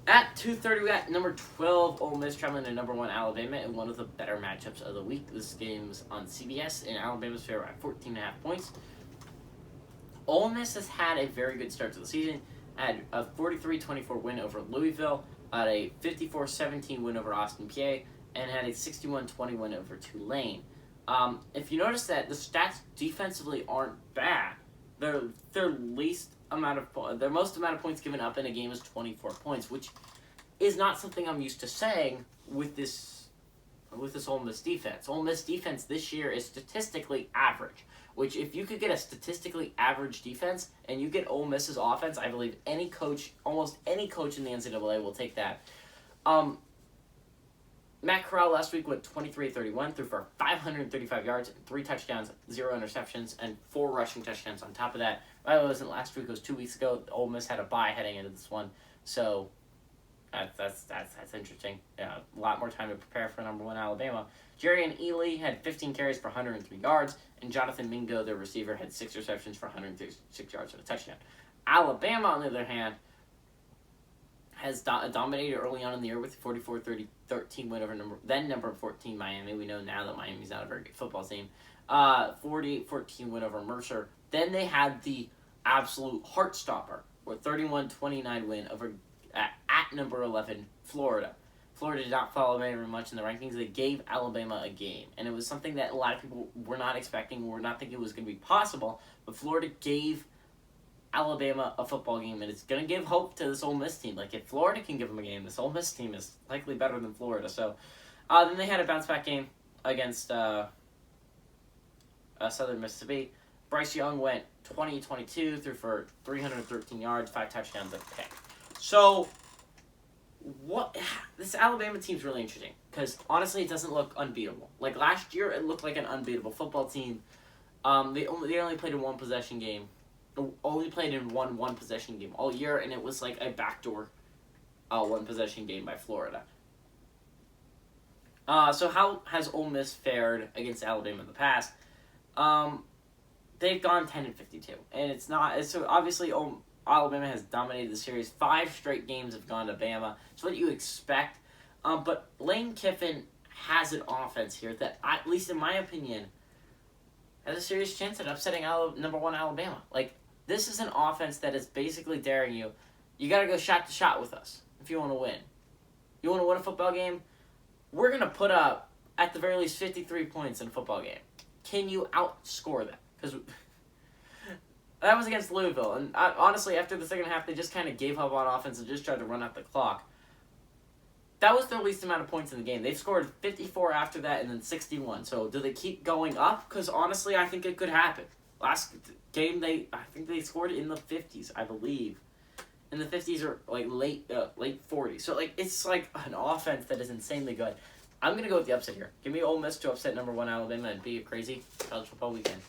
At 2:30, we got number 12 Ole Miss traveling to number 1 Alabama in one of the better matchups of the week. This game's on CBS, and Alabama's favorite at 14.5 points. Ole Miss has had a very good start to the season. Had a 43-24 win over Louisville, had a 54-17 win over Austin Peay, and had a 61-20 win over Tulane. If you notice that the stats defensively aren't bad, their most amount of points given up in a game is 24 points, which is not something I'm used to saying with this Ole Miss defense. Ole Miss defense this year is statistically average, which if you could get a statistically average defense and you get Ole Miss's offense, I believe almost any coach in the NCAA will take that. Matt Corral last week went 23-31, threw for 535 yards, 3 touchdowns, 0 interceptions, and 4 rushing touchdowns on top of that. Well, it wasn't last week, it was 2 weeks ago. Ole Miss had a bye heading into this one, so that's interesting. Yeah, a lot more time to prepare for number 1 Alabama. Jarian Ely had 15 carries for 103 yards, and Jonathan Mingo, their receiver, had 6 receptions for 136 yards and a touchdown. Alabama, on the other hand, has dominated early on in the year with a 44-13 win over number 14 Miami. We know now that Miami's not a very good football team. 48-14 win over Mercer. Then they had the absolute heart stopper, with 31-29 win over at number 11 Florida. Florida did not follow very much in the rankings. They gave Alabama a game, and it was something that a lot of people were not expecting, were not thinking it was going to be possible. But Florida gave Alabama a football game, and it's going to give hope to this Ole Miss team. Like, if Florida can give them a game, this Ole Miss team is likely better than Florida. So, then they had a bounce-back game against Southern Mississippi. Bryce Young went 20-22, threw for 313 yards, 5 touchdowns, and a pick. So, this Alabama team's really interesting, because honestly, it doesn't look unbeatable. Like, last year, it looked like an unbeatable football team. They only played in one possession game. Only played in one possession game all year, and it was like a backdoor one possession game by Florida. So how has Ole Miss fared against Alabama in the past? They've gone 10-52, and so obviously Alabama has dominated the series. 5 straight games have gone to Bama. It's what you expect. But Lane Kiffin has an offense here that, at least in my opinion, has a serious chance at upsetting number 1 Alabama. Like, this is an offense that is basically daring you. You got to go shot to shot with us if you want to win. You want to win a football game? We're going to put up, at the very least, 53 points in a football game. Can you outscore that? Because that was against Louisville. And honestly, after the second half, they just kind of gave up on offense and just tried to run out the clock. That was their least amount of points in the game. They've scored 54 after that and then 61. So do they keep going up? Because honestly, I think it could happen. Last game, I think they scored in the 50s, I believe. In the 50s or like late 40s. So like it's like an offense that is insanely good. I'm gonna go with the upset here. Give me Ole Miss to upset number 1 Alabama and be a crazy college football weekend.